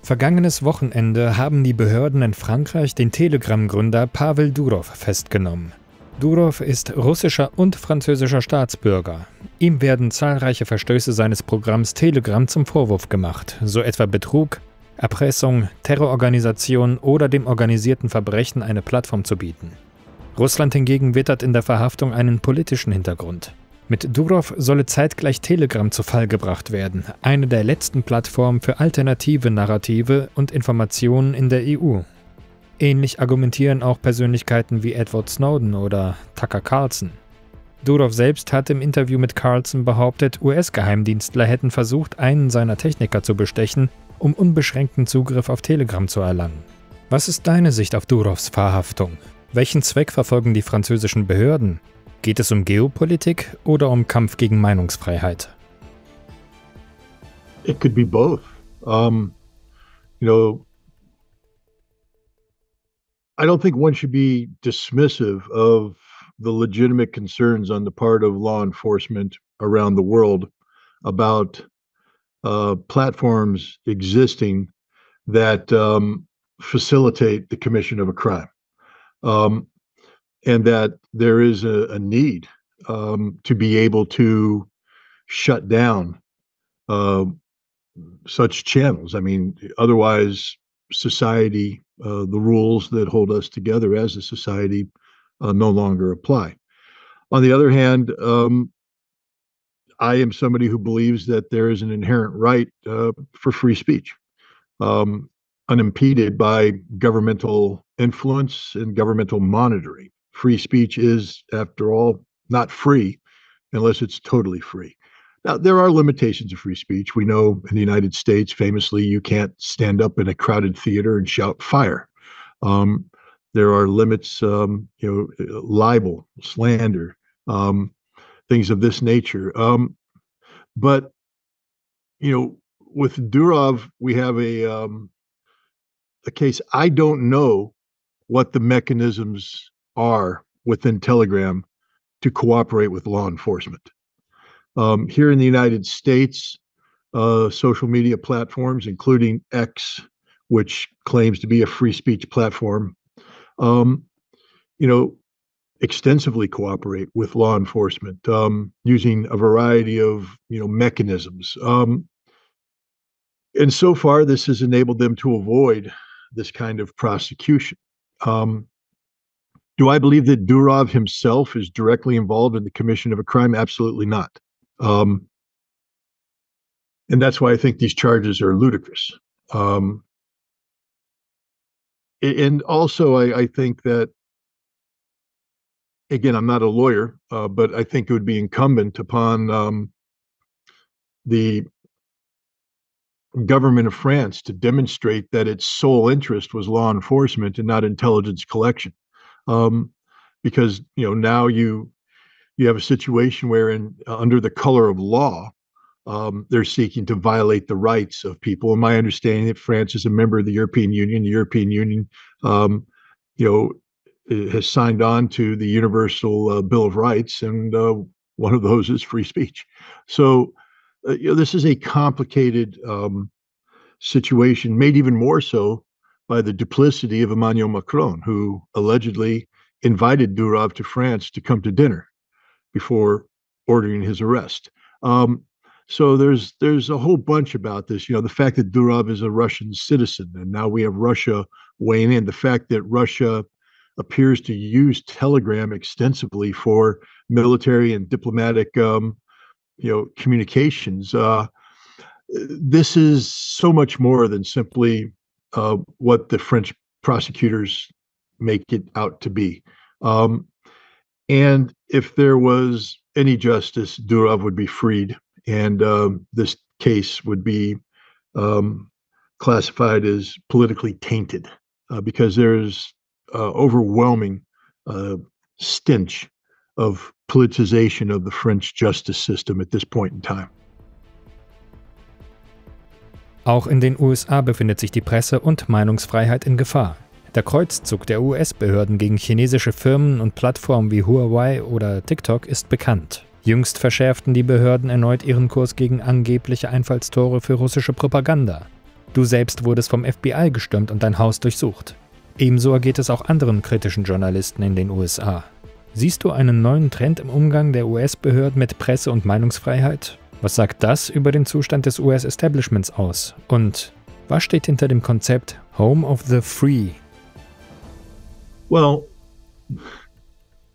Vergangenes Wochenende haben die Behörden in Frankreich den Telegram-Gründer Pavel Durov festgenommen. Durov ist russischer und französischer Staatsbürger. Ihm werden zahlreiche Verstöße seines Programms Telegram zum Vorwurf gemacht, so etwa Betrug, Erpressung, Terrororganisation oder dem organisierten Verbrechen eine Plattform zu bieten. Russland hingegen wittert in der Verhaftung einen politischen Hintergrund. Mit Durov solle zeitgleich Telegram zu Fall gebracht werden, eine der letzten Plattformen für alternative Narrative und Informationen in der EU. Ähnlich argumentieren auch Persönlichkeiten wie Edward Snowden oder Tucker Carlson. Durov selbst hat im Interview mit Carlson behauptet, US-Geheimdienstler hätten versucht, einen seiner Techniker zu bestechen, um unbeschränkten Zugriff auf Telegram zu erlangen. Was ist deine Sicht auf Durovs Verhaftung? Welchen Zweck verfolgen die französischen Behörden? Geht es um Geopolitik oder um Kampf gegen Meinungsfreiheit? It could be both. I don't think one should be dismissive of the legitimate concerns on the part of law enforcement around the world about platforms existing that facilitate the commission of a crime. And that there is a need to be able to shut down such channels. I mean, otherwise, society, the rules that hold us together as a society no longer apply. On the other hand, I am somebody who believes that there is an inherent right for free speech, unimpeded by governmental influence and governmental monitoring. Free speech is, after all, not free unless it's totally free. Now, there are limitations of free speech. We know in the United States, famously, you can't stand up in a crowded theater and shout fire. There are limits, libel, slander, things of this nature. But, with Durov, we have a case. I don't know what the mechanisms are within Telegram to cooperate with law enforcement. Here in the United States, social media platforms, including X, which claims to be a free speech platform, extensively cooperate with law enforcement using a variety of mechanisms. And so far, this has enabled them to avoid this kind of prosecution. Do I believe that Durov himself is directly involved in the commission of a crime? Absolutely not. And that's why I think these charges are ludicrous. And also, I think that, again, I'm not a lawyer, but I think it would be incumbent upon the government of France to demonstrate that its sole interest was law enforcement and not intelligence collection. Because now you have a situation where under the color of law, they're seeking to violate the rights of people. And my understanding that France is a member of the European Union. The European Union, has signed on to the Universal Bill of Rights, and one of those is free speech. So, this is a complicated situation, made even more so by the duplicity of Emmanuel Macron, who allegedly invited Durov to France to come to dinner before ordering his arrest. So there's a whole bunch about this. The fact that Durov is a Russian citizen, and now we have Russia weighing in. The fact that Russia appears to use Telegram extensively for military and diplomatic, communications. This is so much more than simply what the French prosecutors make it out to be. And if there was any justice, Durov would be freed, and this case would be classified as politically tainted because there's overwhelming stench of politicization of the French justice system at this point in time. Auch in den USA befindet sich die Presse- und Meinungsfreiheit in Gefahr. Der Kreuzzug der US-Behörden gegen chinesische Firmen und Plattformen wie Huawei oder TikTok ist bekannt. Jüngst verschärften die Behörden erneut ihren Kurs gegen angebliche Einfallstore für russische Propaganda. Du selbst wurdest vom FBI gestürmt und dein Haus durchsucht. Ebenso ergeht es auch anderen kritischen Journalisten in den USA. Siehst du einen neuen Trend im Umgang der US-Behörden mit Presse- und Meinungsfreiheit? Was sagt das über den Zustand des US-Establishments aus? Und was steht hinter dem Konzept Home of the Free? Well,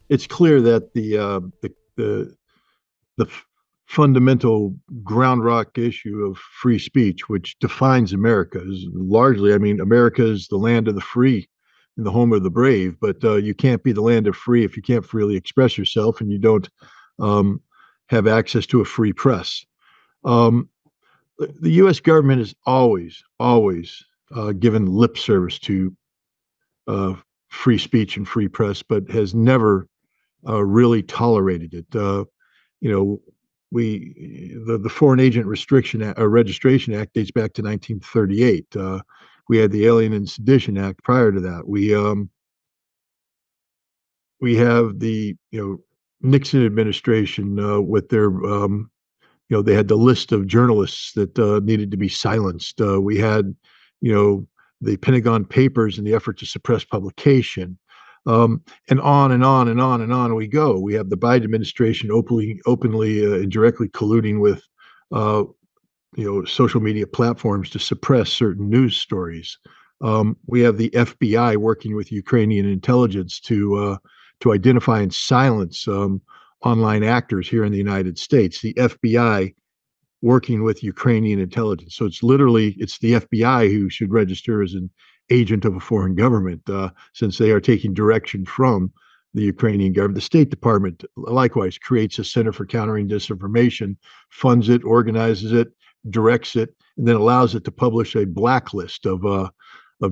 it's clear that the fundamental ground rock issue of free speech, which defines America, is largely, I mean, America is the land of the free and the home of the brave, but you can't be the land of free if you can't freely express yourself and you don't have access to a free press. The U.S. government has always given lip service to free speech and free press, but has never really tolerated it. The Foreign Agent Registration Act dates back to 1938. We had the Alien and Sedition Act prior to that. We have the Nixon administration with their they had the list of journalists that needed to be silenced. We had the Pentagon Papers and the effort to suppress publication. And on and on and on and on we go. We have the Biden administration openly and directly colluding with social media platforms to suppress certain news stories. We have the FBI working with Ukrainian intelligence to identify and silence online actors here in the United States. The FBI working with Ukrainian intelligence. So it's the FBI who should register as an agent of a foreign government, since they are taking direction from the Ukrainian government. The State Department likewise creates a Center for Countering Disinformation, funds it, organizes it, directs it, and then allows it to publish a blacklist of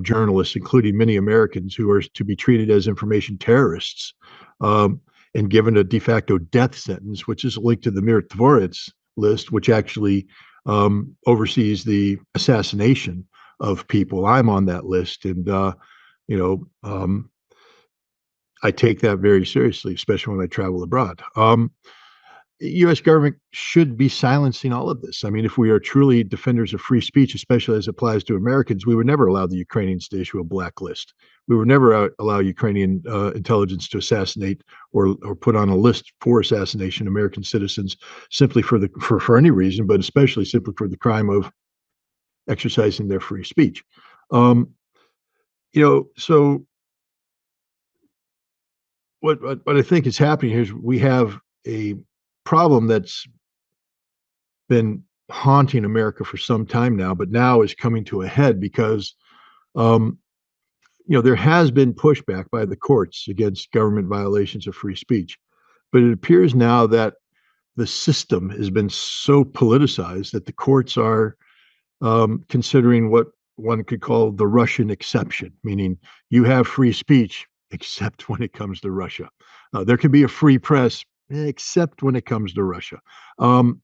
journalists, including many Americans who are to be treated as information terrorists and given a de facto death sentence, which is linked to the Mirotvorets list, which actually oversees the assassination of people. I'm on that list, and I take that very seriously, especially when I travel abroad. U.S. government should be silencing all of this. I mean, if we are truly defenders of free speech, especially as it applies to Americans, we would never allow the Ukrainians to issue a blacklist. We would never allow Ukrainian intelligence to assassinate or put on a list for assassination American citizens simply for any reason, but especially simply for the crime of exercising their free speech. So what I think is happening here is we have a problem that's been haunting America for some time now, but now is coming to a head because there has been pushback by the courts against government violations of free speech, but it appears now that the system has been so politicized that the courts are considering what one could call the Russian exception, meaning you have free speech except when it comes to Russia. There can be a free press except when it comes to Russia. And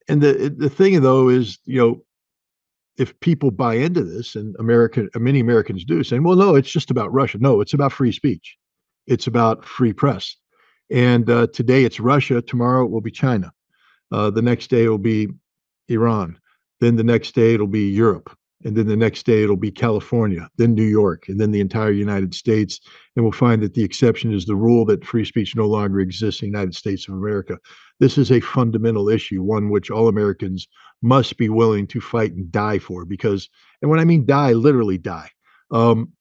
the thing, though, is, if people buy into this, and many Americans do, saying, well, no, it's just about Russia. No, it's about free speech. It's about free press. And today it's Russia. Tomorrow it will be China. The next day it will be Iran. Then the next day it'll be Europe. And then the next day it'll be California, then New York, and then the entire United States. And we'll find that the exception is the rule, that free speech no longer exists in the United States of America. This is a fundamental issue, one which all Americans must be willing to fight and die for, because, and when I mean die, literally die.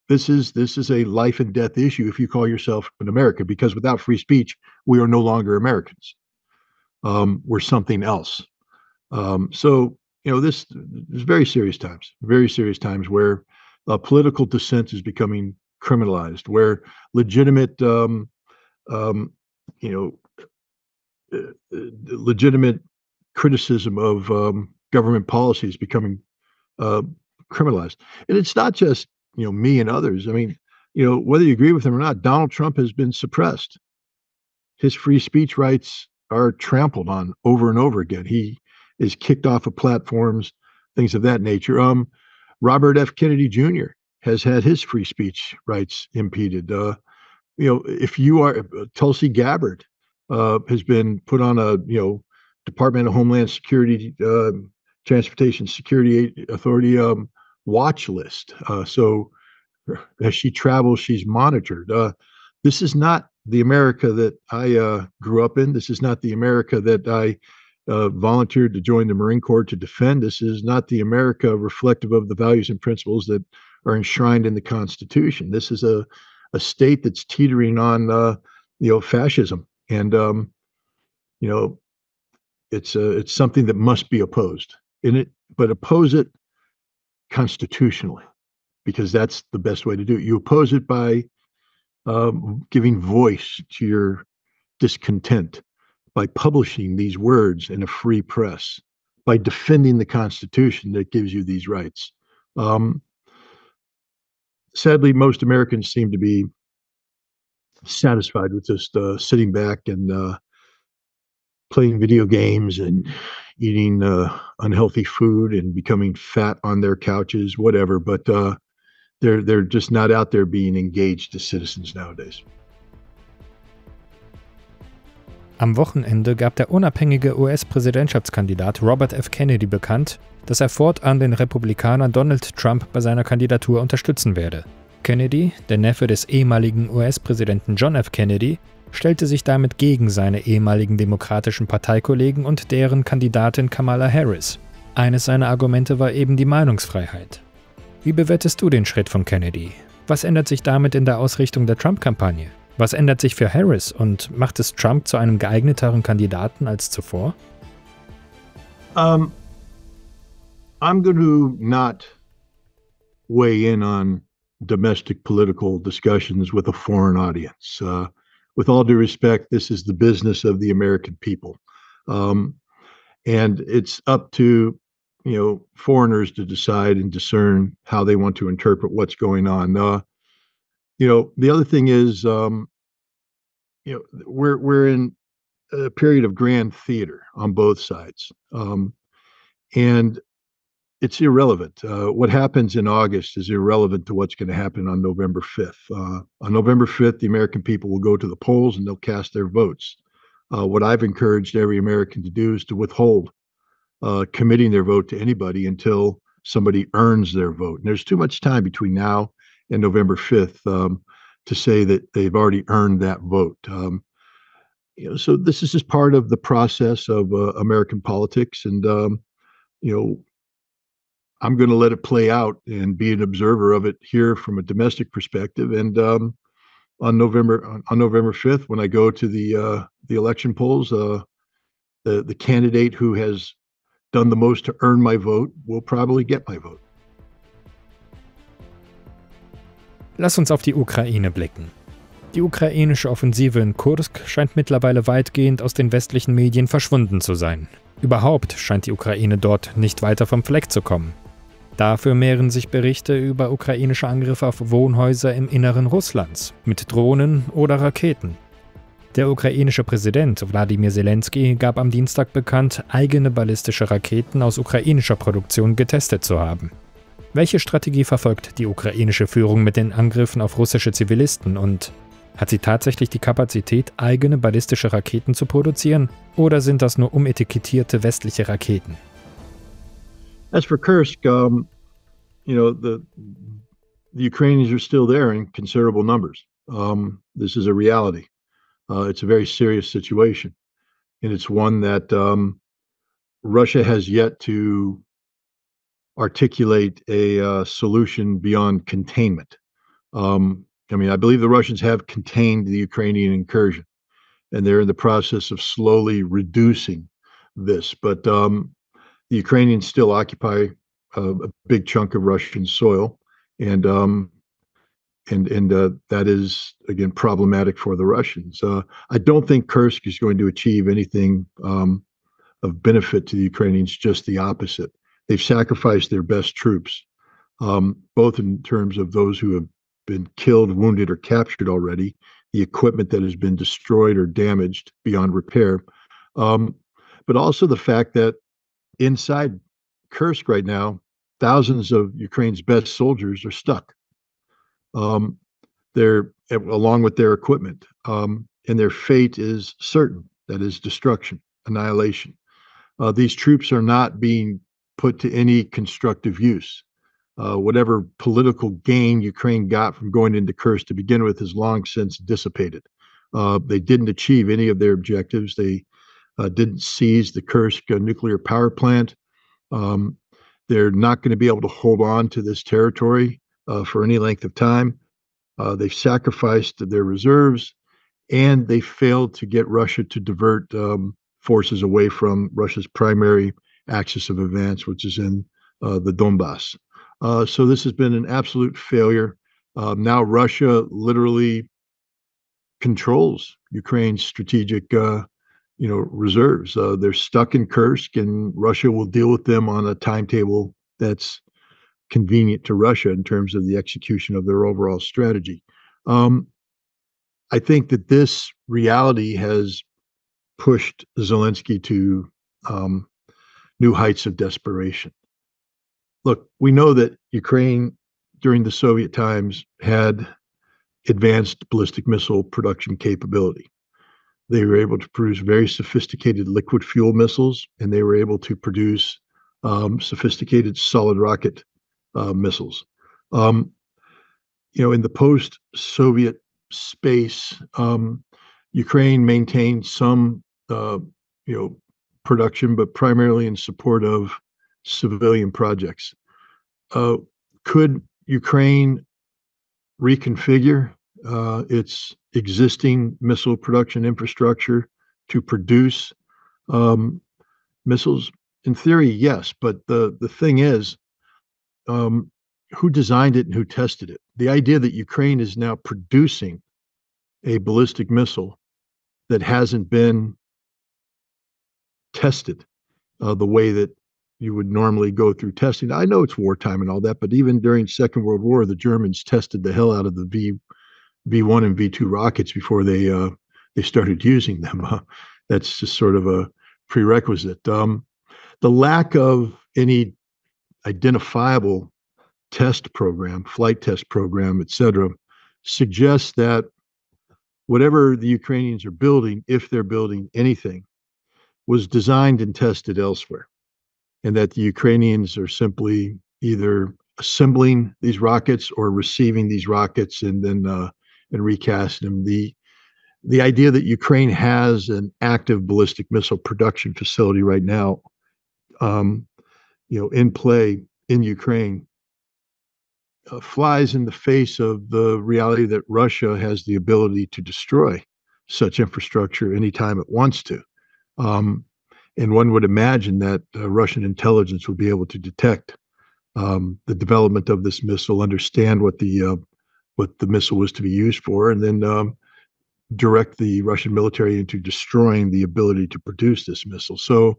This is a life and death issue if you call yourself an American, because without free speech, we are no longer Americans. We're something else. This is very serious times where political dissent is becoming criminalized, where legitimate, legitimate criticism of government policy is becoming criminalized. And it's not just, me and others. I mean, whether you agree with him or not, Donald Trump has been suppressed. His free speech rights are trampled on over and over again. He is kicked off of platforms, things of that nature. Robert F. Kennedy Jr. has had his free speech rights impeded. If you are Tulsi Gabbard has been put on a Department of Homeland Security, Transportation Security Authority watch list. So as she travels, she's monitored. This is not the America that I grew up in. This is not the America that I volunteered to join the Marine Corps to defend. This is not the America reflective of the values and principles that are enshrined in the Constitution. This is a state that's teetering on, fascism, and it's something that must be opposed. But oppose it constitutionally, because that's the best way to do it. You oppose it by giving voice to your discontent, by publishing these words in a free press, by defending the Constitution that gives you these rights. Sadly, most Americans seem to be satisfied with just sitting back and playing video games and eating unhealthy food and becoming fat on their couches, whatever. But they're just not out there being engaged as citizens nowadays. Am Wochenende gab der unabhängige US-Präsidentschaftskandidat Robert F. Kennedy bekannt, dass er fortan den Republikaner Donald Trump bei seiner Kandidatur unterstützen werde. Kennedy, der Neffe des ehemaligen US-Präsidenten John F. Kennedy, stellte sich damit gegen seine ehemaligen demokratischen Parteikollegen und deren Kandidatin Kamala Harris. Eines seiner Argumente war eben die Meinungsfreiheit. Wie bewertest du den Schritt von Kennedy? Was ändert sich damit in der Ausrichtung der Trump-Kampagne? Was ändert sich für Harris und macht es Trump zu einem geeigneteren Kandidaten als zuvor? I'm going to not weigh in on domestic political discussions with a foreign audience. With all due respect, this is the business of the American people. And it's up to, foreigners to decide and discern how they want to interpret what's going on. The other thing is, we're in a period of grand theater on both sides. And it's irrelevant. What happens in August is irrelevant to what's going to happen on November 5th. On November 5th, the American people will go to the polls and they'll cast their votes. What I've encouraged every American to do is to withhold committing their vote to anybody until somebody earns their vote. And there's too much time between now and November 5th to say that they've already earned that vote. So this is just part of the process of American politics. And, I'm going to let it play out and be an observer of it here from a domestic perspective. And on November 5th, when I go to the election polls, the candidate who has done the most to earn my vote will probably get my vote. Lass uns auf die Ukraine blicken. Die ukrainische Offensive in Kursk scheint mittlerweile weitgehend aus den westlichen Medien verschwunden zu sein. Überhaupt scheint die Ukraine dort nicht weiter vom Fleck zu kommen. Dafür mehren sich Berichte über ukrainische Angriffe auf Wohnhäuser im Inneren Russlands mit Drohnen oder Raketen. Der ukrainische Präsident Wladimir Selenskij gab am Dienstag bekannt, eigene ballistische Raketen aus ukrainischer Produktion getestet zu haben. Welche Strategie verfolgt die ukrainische Führung mit den Angriffen auf russische Zivilisten und hat sie tatsächlich die Kapazität, eigene ballistische Raketen zu produzieren, oder sind das nur umetikettierte westliche Raketen? As for Kursk, the Ukrainians are still there in considerable numbers. This is a reality. It's a very serious situation, and it's one that Russia has yet to articulate a solution beyond containment. I believe the Russians have contained the Ukrainian incursion, and they're in the process of slowly reducing this. But the Ukrainians still occupy a big chunk of Russian soil, and that is, again, problematic for the Russians. I don't think Kursk is going to achieve anything of benefit to the Ukrainians, just the opposite. They've sacrificed their best troops, both in terms of those who have been killed, wounded, or captured already, the equipment that has been destroyed or damaged beyond repair, but also the fact that inside Kursk right now, thousands of Ukraine's best soldiers are stuck. They're along with their equipment, and their fate is certain. That is destruction, annihilation. These troops are not being put to any constructive use. whatever political gain Ukraine got from going into Kursk to begin with has long since dissipated. They didn't achieve any of their objectives. They didn't seize the Kursk nuclear power plant. They're not going to be able to hold on to this territory for any length of time. They've sacrificed their reserves, and they failed to get Russia to divert forces away from Russia's primary axis of advance, which is in the Donbass. So this has been an absolute failure. Now Russia literally controls Ukraine's strategic, reserves. They're stuck in Kursk, and Russia will deal with them on a timetable that's convenient to Russia in terms of the execution of their overall strategy. I think that this reality has pushed Zelensky to new heights of desperation. Look, we know that Ukraine during the Soviet times had advanced ballistic missile production capability. They were able to produce very sophisticated liquid fuel missiles, and they were able to produce sophisticated solid rocket missiles. In the post-Soviet space, Ukraine maintained some, production, but primarily in support of civilian projects. Could Ukraine reconfigure its existing missile production infrastructure to produce missiles? In theory, yes, but the thing is, who designed it and who tested it? The idea that Ukraine is now producing a ballistic missile that hasn't been tested the way that you would normally go through testing. I know it's wartime and all that, but even during Second World War, the Germans tested the hell out of the V1 and V2 rockets before they started using them. That's just sort of a prerequisite. The lack of any identifiable test program, flight test program, et cetera, suggests that whatever the Ukrainians are building, if they're building anything, was designed and tested elsewhere, and that the Ukrainians are simply either assembling these rockets or receiving these rockets and then and recasting them. The idea that Ukraine has an active ballistic missile production facility right now, in play in Ukraine, flies in the face of the reality that Russia has the ability to destroy such infrastructure anytime it wants to. And one would imagine that Russian intelligence would be able to detect the development of this missile, understand what the missile was to be used for, and then direct the Russian military into destroying the ability to produce this missile. So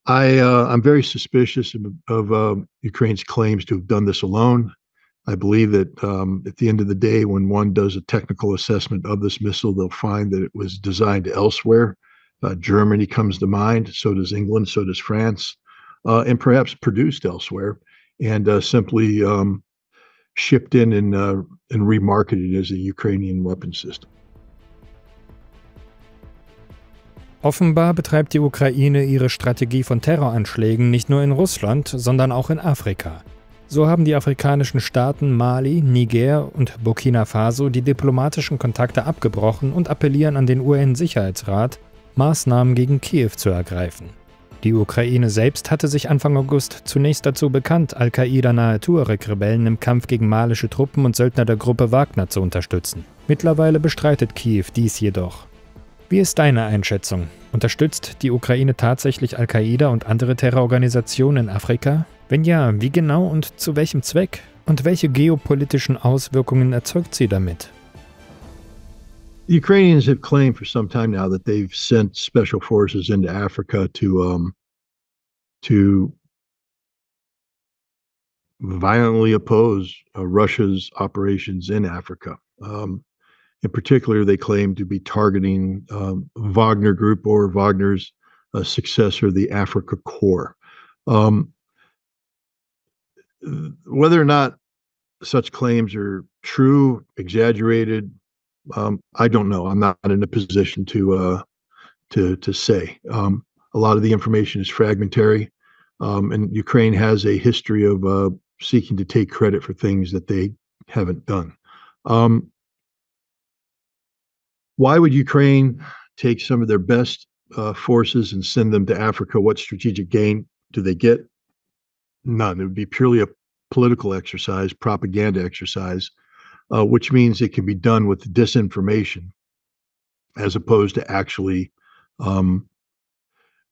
I'm very suspicious of Ukraine's claims to have done this alone. I believe that at the end of the day, when one does a technical assessment of this missile, they'll find that it was designed elsewhere. Germany comes to mind, so does England, so does France, and perhaps produced elsewhere, and simply shipped in and remarketed as a Ukrainian weapon system. Offenbar betreibt die Ukraine ihre Strategie von Terroranschlägen nicht nur in Russland, sondern auch in Afrika. So haben die afrikanischen Staaten Mali, Niger und Burkina Faso die diplomatischen Kontakte abgebrochen und appellieren an den UN-Sicherheitsrat, Maßnahmen gegen Kiew zu ergreifen. Die Ukraine selbst hatte sich Anfang August zunächst dazu bekannt, Al-Qaida-nahe Tuareg-Rebellen im Kampf gegen malische Truppen und Söldner der Gruppe Wagner zu unterstützen. Mittlerweile bestreitet Kiew dies jedoch. Wie ist deine Einschätzung? Unterstützt die Ukraine tatsächlich Al-Qaida und andere Terrororganisationen in Afrika? Wenn ja, wie genau und zu welchem Zweck? Und welche geopolitischen Auswirkungen erzeugt sie damit? The Ukrainians have claimed for some time now that they've sent special forces into Africa to violently oppose Russia's operations in Africa. In particular, they claim to be targeting Wagner Group or Wagner's successor, the Africa Corps. Whether or not such claims are true, exaggerated, I don't know. I'm not in a position to say. A lot of the information is fragmentary, and Ukraine has a history of seeking to take credit for things that they haven't done. Why would Ukraine take some of their best forces and send them to Africa? What strategic gain do they get? None. It would be purely a political exercise, propaganda exercise, which means it can be done with disinformation as opposed to actually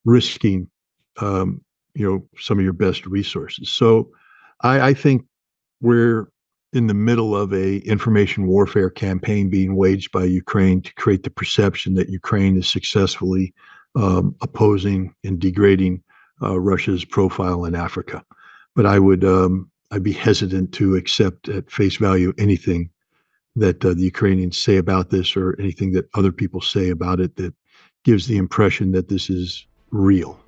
risking, some of your best resources. So I think we're in the middle of a information warfare campaign being waged by Ukraine to create the perception that Ukraine is successfully opposing and degrading Russia's profile in Africa. But I'd be hesitant to accept at face value anything that the Ukrainians say about this or anything that other people say about it that gives the impression that this is real.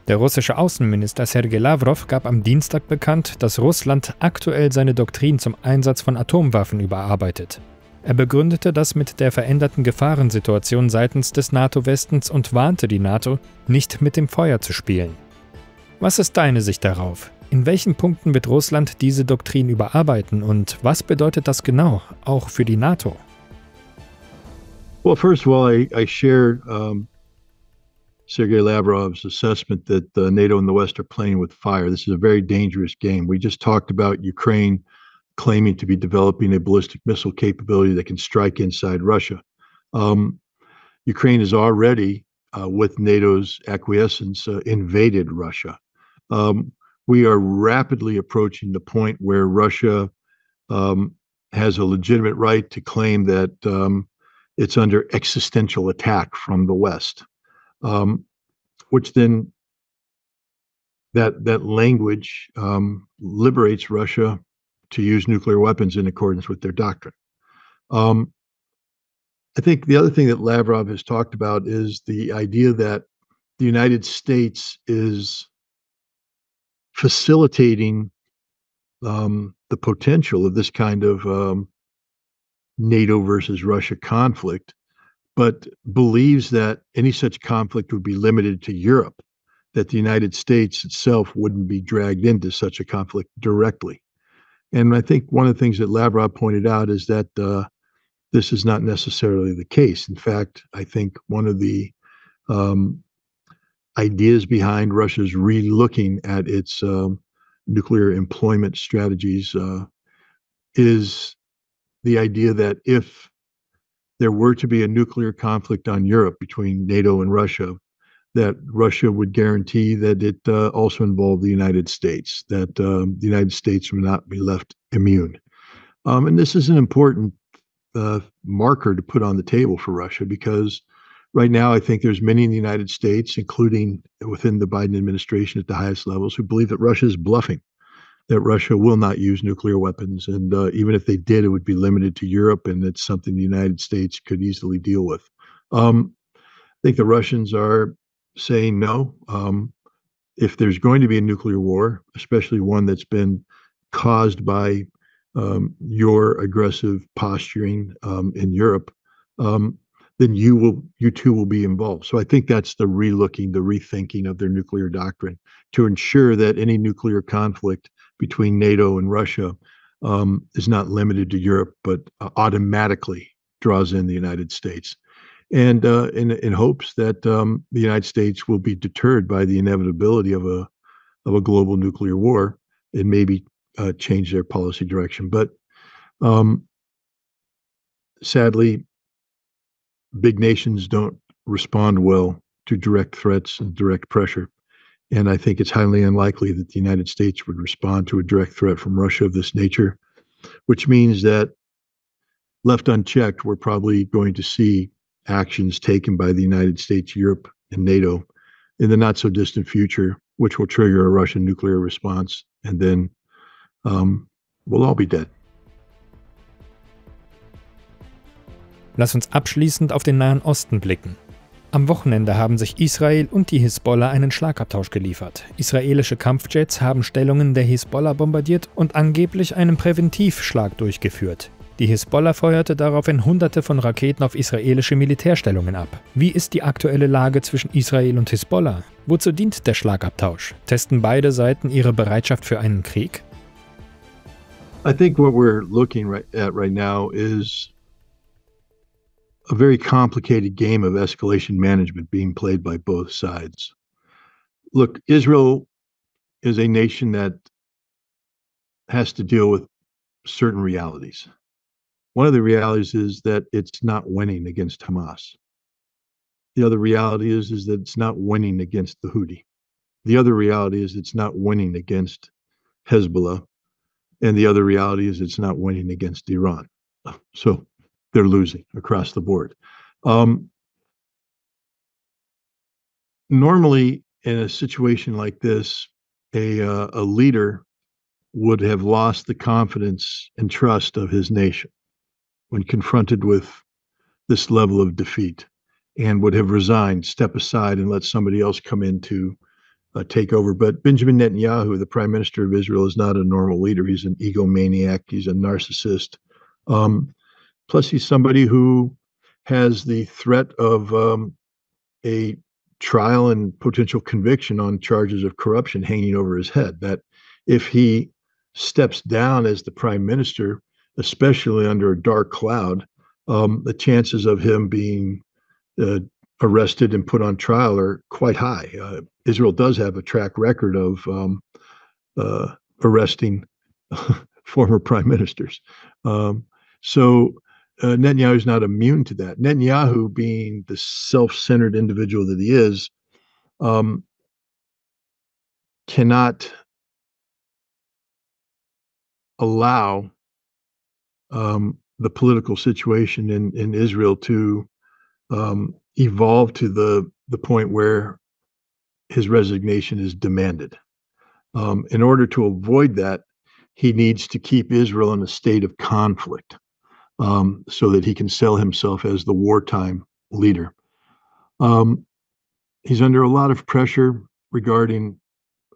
Der russische Außenminister Sergei Lavrov gab am Dienstag bekannt, dass Russland aktuell seine Doktrin zum Einsatz von Atomwaffen überarbeitet. Er begründete das mit der veränderten Gefahrensituation seitens des NATO-Westens und warnte die NATO, nicht mit dem Feuer zu spielen. Was ist deine Sicht darauf? In welchen Punkten wird Russland diese Doktrin überarbeiten und was bedeutet das genau, auch für die NATO? Well, first of all, I share Sergei Lavrov's assessment that NATO and the West are playing with fire. This is a very dangerous game. We just talked about Ukraine claiming to be developing a ballistic missile capability that can strike inside Russia. Ukraine has already, with NATO's acquiescence, invaded Russia. We are rapidly approaching the point where Russia has a legitimate right to claim that it's under existential attack from the West. Which then that language liberates Russia to use nuclear weapons in accordance with their doctrine. I think the other thing that Lavrov has talked about is the idea that the United States is facilitating the potential of this kind of NATO versus Russia conflict, but believes that any such conflict would be limited to Europe, that the United States itself wouldn't be dragged into such a conflict directly. And I think one of the things that Lavrov pointed out is that this is not necessarily the case. In fact, I think one of the ideas behind Russia's re-looking at its nuclear employment strategies is the idea that if there were to be a nuclear conflict on Europe between NATO and Russia, that Russia would guarantee that it also involved the United States, that the United States would not be left immune. And this is an important marker to put on the table for Russia, because right now I think there's many in the United States, including within the Biden administration at the highest levels, who believe that Russia is bluffing, that Russia will not use nuclear weapons. And even if they did, it would be limited to Europe, and it's something the United States could easily deal with. I think the Russians are saying no. If there's going to be a nuclear war, especially one that's been caused by your aggressive posturing in Europe, then you too will be involved. So I think that's the re-looking, the rethinking of their nuclear doctrine to ensure that any nuclear conflict between NATO and Russia is not limited to Europe, but automatically draws in the United States. And in hopes that the United States will be deterred by the inevitability of a global nuclear war and maybe change their policy direction. But sadly, big nations don't respond well to direct threats and direct pressure. And I think it's highly unlikely that the United States would respond to a direct threat from Russia of this nature, which means that left unchecked, we're probably going to see actions taken by the United States, Europe, and NATO in the not so distant future, which will trigger a Russian nuclear response. And then we'll all be dead. Lass uns abschließend auf den Nahen Osten blicken. Am Wochenende haben sich Israel und die Hisbollah einen Schlagabtausch geliefert. Israelische Kampfjets haben Stellungen der Hisbollah bombardiert und angeblich einen Präventivschlag durchgeführt. Die Hisbollah feuerte daraufhin Hunderte von Raketen auf israelische Militärstellungen ab. Wie ist die aktuelle Lage zwischen Israel und Hisbollah? Wozu dient der Schlagabtausch? Testen beide Seiten ihre Bereitschaft für einen Krieg? I think what we're looking at right now is a very complicated game of escalation management being played by both sides. Look, Israel is a nation that has to deal with certain realities. One of the realities is that it's not winning against Hamas. The other reality is that it's not winning against the Houthi. The other reality is it's not winning against Hezbollah. And the other reality is it's not winning against Iran. So they're losing across the board. Normally, in a situation like this, a leader would have lost the confidence and trust of his nation when confronted with this level of defeat, and would have resigned, step aside, and let somebody else come in to take over. But Benjamin Netanyahu, the prime minister of Israel, is not a normal leader. He's an egomaniac. He's a narcissist. Plus, he's somebody who has the threat of a trial and potential conviction on charges of corruption hanging over his head. That if he steps down as the prime minister, especially under a dark cloud, the chances of him being arrested and put on trial are quite high. Israel does have a track record of arresting former prime ministers. So Netanyahu is not immune to that. Netanyahu, being the self-centered individual that he is, cannot allow the political situation in Israel to evolve to the point where his resignation is demanded. In order to avoid that, he needs to keep Israel in a state of conflict so that he can sell himself as the wartime leader. He's under a lot of pressure regarding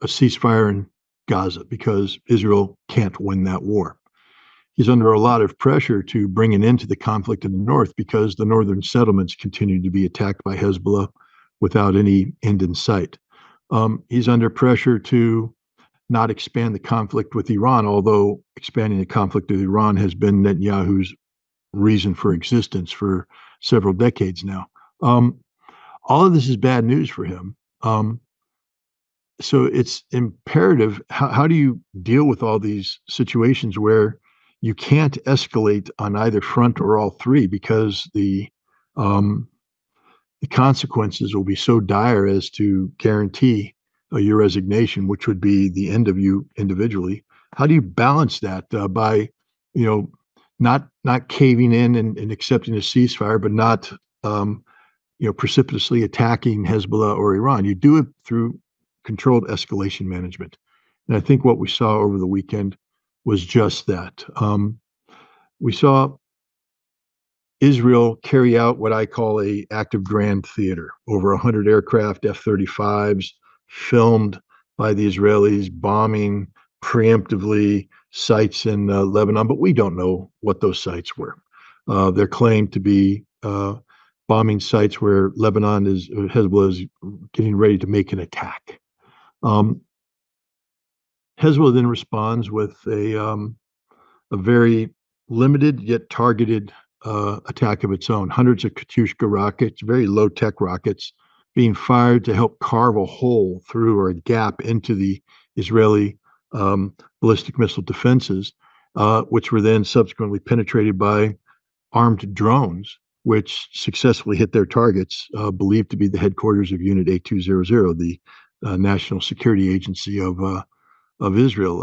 a ceasefire in Gaza because Israel can't win that war. He's under a lot of pressure to bring an end to the conflict in the north because the northern settlements continue to be attacked by Hezbollah without any end in sight. He's under pressure to not expand the conflict with Iran, although expanding the conflict with Iran has been Netanyahu's reason for existence for several decades now. All of this is bad news for him. So it's imperative. How do you deal with all these situations where you can't escalate on either front or all three because the consequences will be so dire as to guarantee your resignation, which would be the end of you individually. How do you balance that by, not caving in and accepting a ceasefire, but not, precipitously attacking Hezbollah or Iran? You do it through controlled escalation management. And I think what we saw over the weekend was just that. We saw Israel carry out what I call a active grand theater. Over 100 aircraft, F-35s, filmed by the Israelis bombing preemptively sites in Lebanon, but we don't know what those sites were. They're claimed to be bombing sites where Hezbollah is getting ready to make an attack. Hezbollah then responds with a very limited yet targeted attack of its own. Hundreds of Katyusha rockets, very low-tech rockets, being fired to help carve a hole through or a gap into the Israeli ballistic missile defenses, which were then subsequently penetrated by armed drones, which successfully hit their targets, believed to be the headquarters of Unit 8200, the National Security Agency of Israel.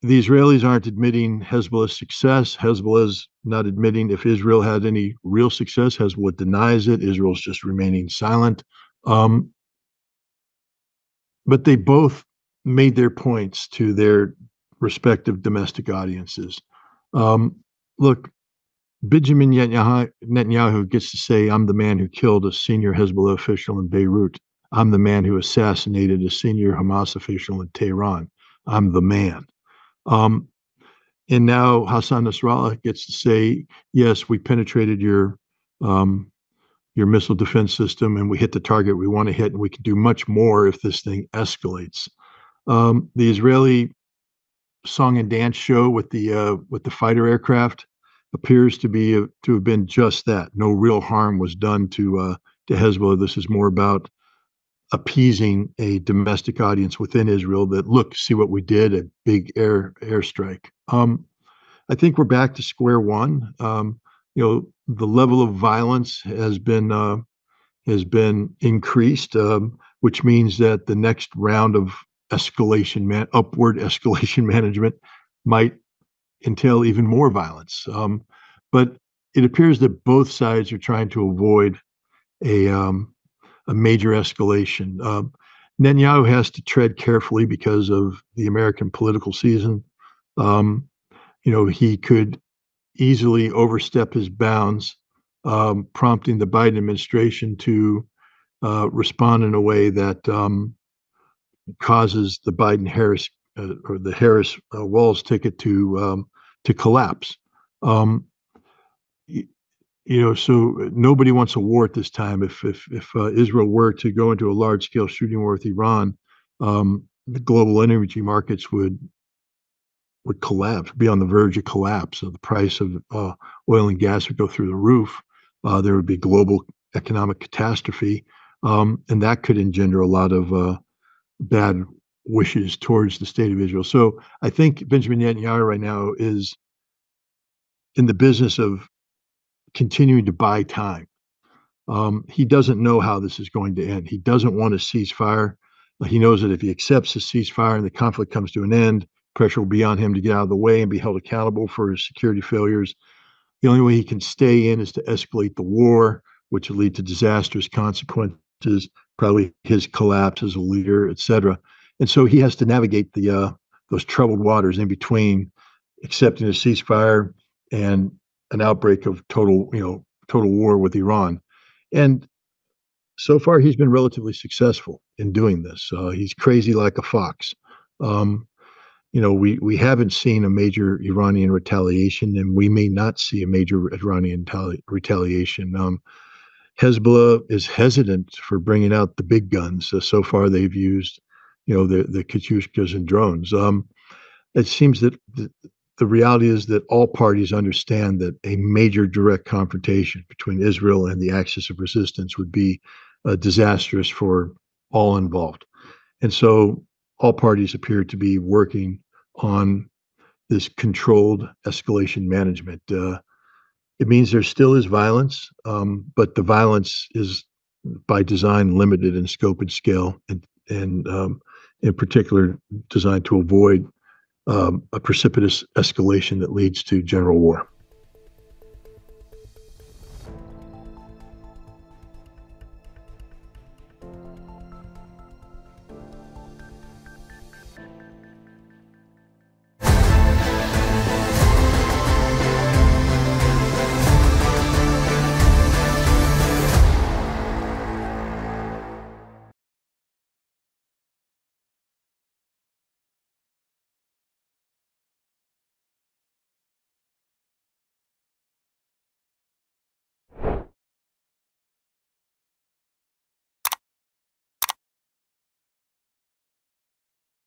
The Israelis aren't admitting Hezbollah's success. Hezbollah's not admitting if Israel had any real success. Hezbollah denies it. Israel's just remaining silent. But they both made their points to their respective domestic audiences. Look, Benjamin Netanyahu gets to say, I'm the man who killed a senior Hezbollah official in Beirut. I'm the man who assassinated a senior Hamas official in Tehran. I'm the man. And now Hassan Nasrallah gets to say, yes, we penetrated your missile defense system and we hit the target we want to hit, and we can do much more if this thing escalates. The Israeli song and dance show with the fighter aircraft appears to have been just that. No real harm was done to Hezbollah. This is more about appeasing a domestic audience within Israel that, look, see what we did, a big airstrike. I think we're back to square one. The level of violence has been increased, which means that the next round of upward escalation management might entail even more violence. But it appears that both sides are trying to avoid a major escalation. Netanyahu has to tread carefully because of the American political season. He could easily overstep his bounds, prompting the Biden administration to respond in a way that causes the Biden-Harris or the Harris-Walz ticket to collapse. So nobody wants a war at this time. If Israel were to go into a large-scale shooting war with Iran, the global energy markets would collapse, be on the verge of collapse. So the price of oil and gas would go through the roof. There would be global economic catastrophe, and that could engender a lot of bad wishes towards the state of Israel. So I think Benjamin Netanyahu right now is in the business of continuing to buy time. He doesn't know how this is going to end. He doesn't want a ceasefire. He knows that if he accepts a ceasefire and the conflict comes to an end, pressure will be on him to get out of the way and be held accountable for his security failures. The only way he can stay in is to escalate the war, which will lead to disastrous consequences, probably his collapse as a leader, et cetera. And so he has to navigate those troubled waters in between accepting a ceasefire and an outbreak of total war with Iran. And so far, he's been relatively successful in doing this. He's crazy like a fox. We haven't seen a major Iranian retaliation, and we may not see a major Iranian retaliation. Hezbollah is hesitant for bringing out the big guns. So far, they've used, the Katyushkas and drones. It seems that the reality is that all parties understand that a major direct confrontation between Israel and the axis of resistance would be disastrous for all involved. And so all parties appear to be working on this controlled escalation management. It means there still is violence, but the violence is by design limited in scope and scale, and in particular designed to avoid a precipitous escalation that leads to general war.